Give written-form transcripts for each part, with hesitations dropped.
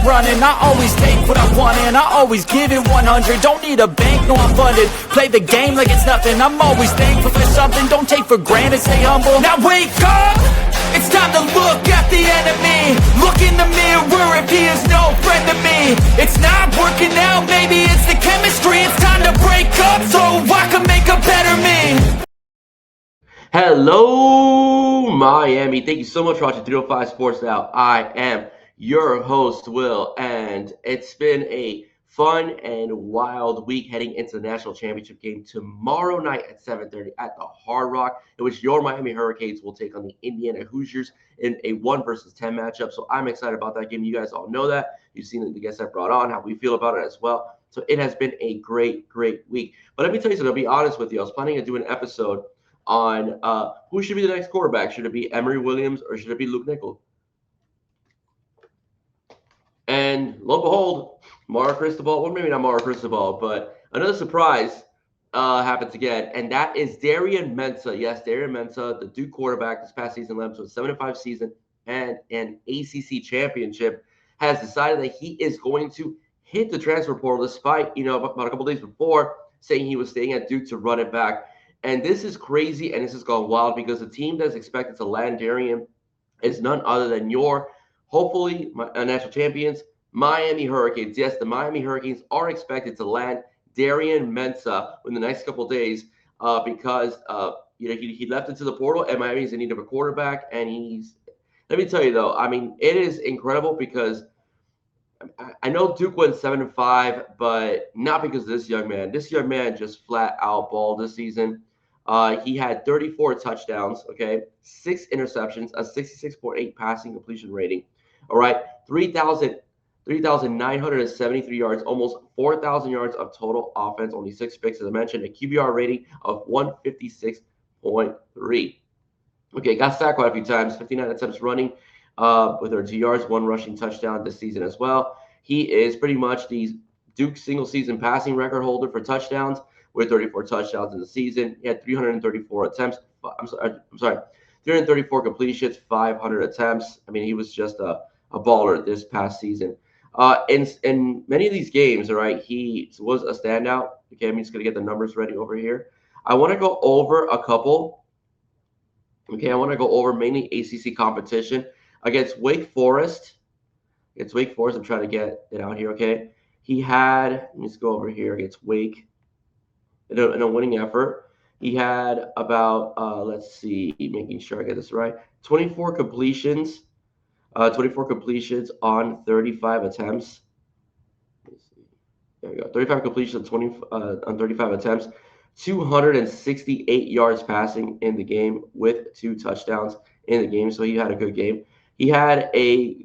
I'm running. I always take what I want and I always give it 100. Don't need a bank, no I'm funded. Play the game like it's nothing. I'm always thankful for something. Don't take for granted, stay humble. Now wake up, it's time to look at the enemy. Look in the mirror if he is no friend to me. It's not working out, maybe it's the chemistry. It's time to break up so I can make a better me. Hello, Miami. Thank you so much for watching 305 Sports Now. I am your host, Will, and it's been a fun and wild week heading into the national championship game tomorrow night at 7:30 at the Hard Rock, in which your Miami Hurricanes will take on the Indiana Hoosiers in a 1 versus 10 matchup. So I'm excited about that game. You guys all know that. You've seen the guests I brought on, how we feel about it as well. So it has been a great week. But let me tell you something. I'll be honest with you. I was planning to do an episode on who should be the next quarterback. Should it be Emory Williams or should it be Luke Nickel? And lo and behold, Mario Cristobal, well, maybe not Mario Cristobal, but another surprise happens again, and that is Darien Mensah. Yes, Darien Mensah, the Duke quarterback this past season, led to a 7-5 season and an ACC championship, has decided that he is going to hit the transfer portal despite, about a couple days before saying he was staying at Duke to run it back. And this is crazy, and this has gone wild because the team that's expected to land Darien is none other than your, hopefully, national champions, Miami Hurricanes. Yes, the Miami Hurricanes are expected to land Darien Mensah in the next couple of days because he left into the portal, and Miami's in need of a quarterback. And let me tell you though, I mean, it is incredible because I know Duke went 7-5, but not because of this young man. This young man just flat out balled this season. He had 34 touchdowns, 6 interceptions, a 66.8 passing completion rating. All right, 3,973 yards, almost 4,000 yards of total offense, only 6 picks, as I mentioned, a QBR rating of 156.3. Okay, got sacked quite a few times, 59 attempts running with 32 yards, 1 rushing touchdown this season as well. He is pretty much the Duke single-season passing record holder for touchdowns with 34 touchdowns in the season. He had 334 attempts. I'm sorry, 334 completions, 500 attempts. I mean, he was just a baller this past season. In many of these games, all right, he was a standout. Okay, I'm just going to get the numbers ready over here. I want to go over a couple. Okay, I want to go over mainly ACC competition against Wake Forest. Against Wake Forest, I'm trying to get it out here, okay? He had, let me just go over here against Wake in a winning effort. He had about, let's see, making sure I get this right, 24 completions. 24 completions on 35 attempts. There we go. 35 completions on 35 attempts. 268 yards passing in the game with 2 touchdowns in the game. So he had a good game. He had a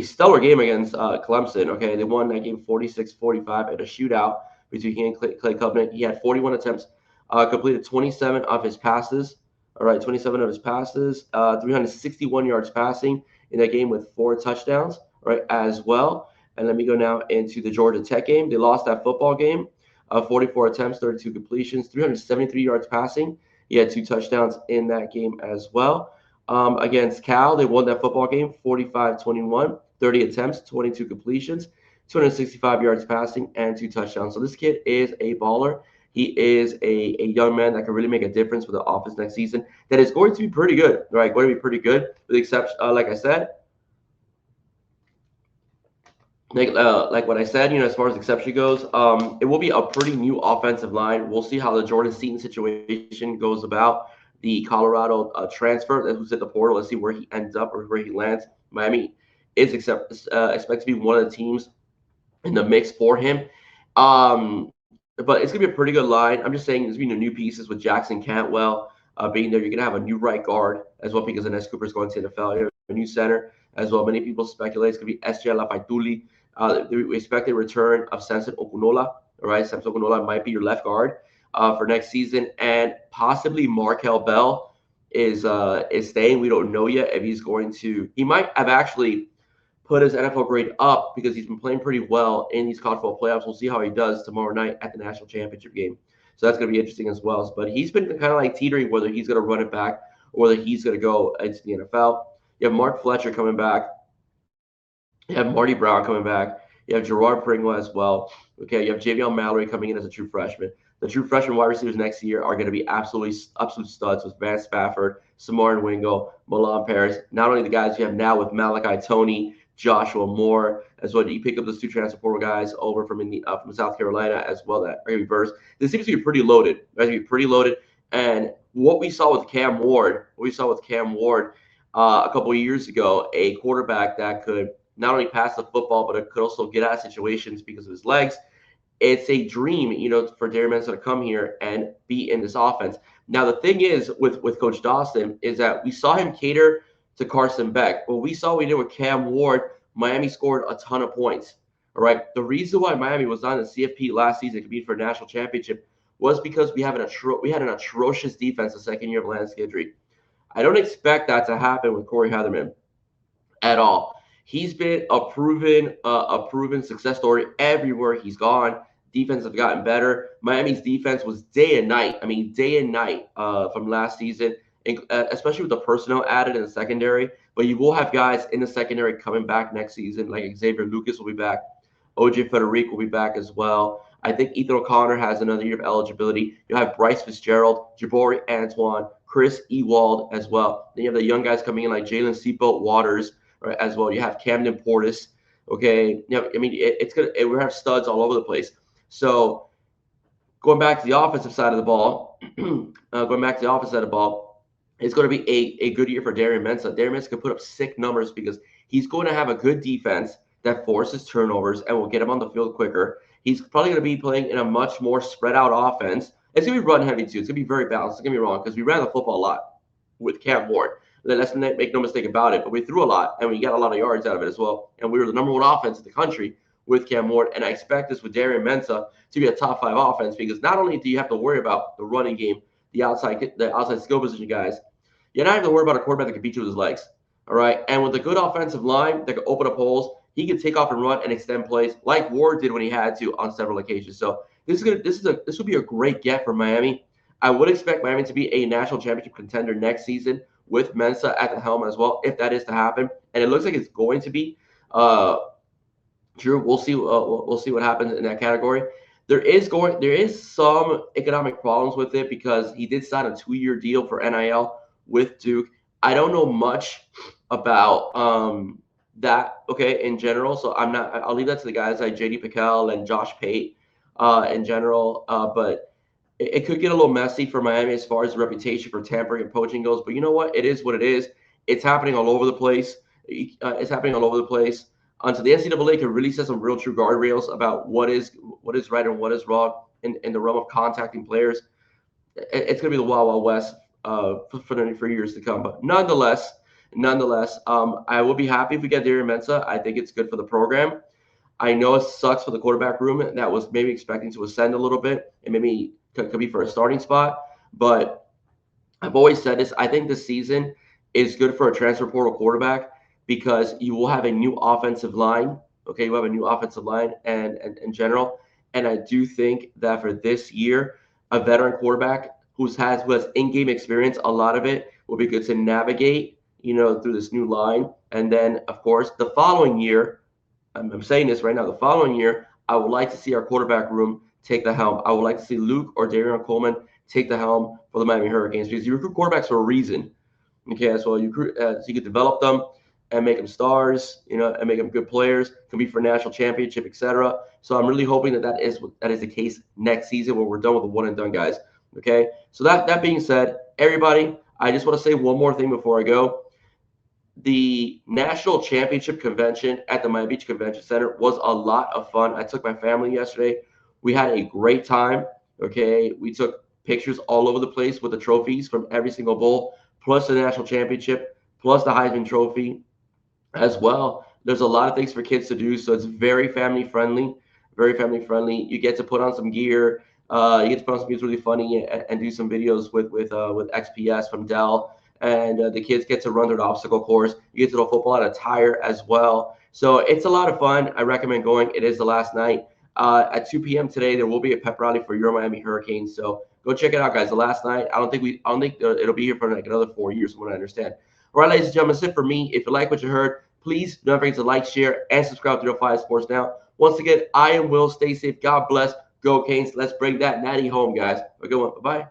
stellar game against Clemson. Okay, they won that game 46-45 at a shootout between he and Clay Covenant. He had 41 attempts, completed 27 of his passes. All right, 27 of his passes, 361 yards passing in that game with 4 touchdowns, right, as well. And let me go now into the Georgia Tech game. They lost that football game, 44 attempts, 32 completions, 373 yards passing. He had 2 touchdowns in that game as well. Against Cal, they won that football game, 45-21, 30 attempts, 22 completions, 265 yards passing, and 2 touchdowns. So this kid is a baller. He is a young man that can really make a difference for the offense next season. That is going to be pretty good, right? Going to be pretty good, with the exception, like I said, like what I said, as far as exception goes, it will be a pretty new offensive line. We'll see how the Jordan Seaton situation goes about. The Colorado transfer who's at the portal. Let's see where he ends up or where he lands. Miami is expected to be one of the teams in the mix for him. But it's going to be a pretty good line. I'm just saying there's going to be new pieces with Jackson Cantwell being there. You're going to have a new right guard as well because Ines Cooper is going to the NFL. You have a new center as well. Many people speculate it's going to be SJ Lafaituli. The expected return of Samson Okunola. All right, Samson Okunola might be your left guard for next season. And possibly Markel Bell is staying. We don't know yet if he's going to. He might have actually put his NFL grade up because he's been playing pretty well in these college football playoffs. We'll see how he does tomorrow night at the national championship game. So that's going to be interesting as well. But he's been kind of like teetering whether he's going to run it back or whether he's going to go into the NFL. You have Mark Fletcher coming back You have Marty Brown coming back. You have Gerard Pringle as well. Okay, you have Javion Mallory coming in as a true freshman. The true freshman wide receivers next year are going to be absolute studs with Van Spafford, Samarin Wingo, Milan Paris. Not only the guys you have now with Malachi Tony, Joshua Moore, as well. You pick up those two transfer portal guys over from South Carolina as well that are going to be burst. This seems to be pretty loaded. It's going to be pretty loaded. And what we saw with Cam Ward, a couple of years ago, a quarterback that could not only pass the football, but it could also get out of situations because of his legs. It's a dream, for Darien Mensah to come here and be in this offense. Now, the thing is with Coach Dawson is that we saw him cater to Carson Beck. What we saw we did with Cam Ward, Miami scored a ton of points. All right. The reason why Miami was on the CFP last season, competing for a national championship, was because we had an atrocious defense the second year of Lance Guidry. I don't expect that to happen with Corey Heatherman at all. He's been a proven success story everywhere he's gone. Defense have gotten better. Miami's defense was day and night. I mean, day and night from last season, especially with the personnel added in the secondary. But you will have guys in the secondary coming back next season, like Xavier Lucas will be back. OJ Federico will be back as well. I think Ethan O'Connor has another year of eligibility. You'll have Bryce Fitzgerald, Jabari Antoine, Chris Ewald as well. Then you have the young guys coming in like Jalen Seatbelt Waters, right, as well. You have Camden Portis. Okay, I mean we have studs all over the place. So going back to the offensive side of the ball, it's going to be a good year for Darien Mensah. Darien Mensah can put up sick numbers because he's going to have a good defense that forces turnovers and will get him on the field quicker. He's probably going to be playing in a much more spread out offense. It's going to be run heavy too. It's going to be very balanced. Don't get me wrong, because we ran the football a lot with Cam Ward. Let's make no mistake about it. But we threw a lot, and we got a lot of yards out of it as well. And we were the number one offense in the country with Cam Ward. And I expect this with Darien Mensah to be a top 5 offense, because not only do you have to worry about the running game, the outside skill position guys, you don't have to worry about a quarterback that can beat you with his legs. All right. And with a good offensive line that can open up holes, he can take off and run and extend plays like Ward did when he had to on several occasions. So this will be a great get for Miami. I would expect Miami to be a national championship contender next season with Mensah at the helm as well, if that is to happen. And it looks like it's going to be. Drew, we'll see. We'll see what happens in that category. There is some economic problems with it because he did sign a 2-year deal for NIL with Duke. I don't know much about that, okay, in general. So I'll leave that to the guys like JD Pickell and Josh Pate in general. But it could get a little messy for Miami as far as the reputation for tampering and poaching goes. But you know what? It is what it is. It's happening all over the place. Until the NCAA can really set some real true guardrails about what is right and what is wrong in the realm of contacting players, it's going to be the Wild Wild West for years to come. But nonetheless, I will be happy if we get Darien Mensah. I think it's good for the program. I know it sucks for the quarterback room that was maybe expecting to ascend a little bit and maybe could be for a starting spot. But I've always said this. I think this season is good for a transfer portal quarterback because you will have a new offensive line. Okay, you have a new offensive line and in general. And I do think that for this year, a veteran quarterback who has in-game experience, a lot of it will be good to navigate, through this new line. And then, of course, the following year, I'm saying this right now, the following year, I would like to see our quarterback room take the helm. I would like to see Luke or Darian Coleman take the helm for the Miami Hurricanes because you recruit quarterbacks for a reason. Okay, so you can develop them and make them stars, and make them good players, compete for national championship, etc. So I'm really hoping that is the case next season when we're done with the one and done guys. Okay, so that being said, everybody, I just want to say one more thing before I go. The national championship convention at the Miami Beach Convention Center was a lot of fun. I took my family yesterday. We had a great time. Okay, we took pictures all over the place with the trophies from every single bowl, plus the national championship, plus the Heisman Trophy as well. There's a lot of things for kids to do, so it's very family friendly. Very family friendly. You get to put on some gear. You get to put on some gear really funny and do some videos with XPS from Dell. And the kids get to run their obstacle course. You get to throw football at a tire as well. So it's a lot of fun. I recommend going. It is the last night. At 2 p.m. today, there will be a pep rally for your Miami Hurricanes. So go check it out, guys. The last night. I don't think it'll be here for like another 4 years, from what I understand. All right, ladies and gentlemen, that's it for me. If you like what you heard, Please don't forget to like, share, and subscribe to the Five Sports Now. Once again, I am Will. Stay safe. God bless. Go Canes. Let's bring that natty home, guys. Have a good one. Bye-bye.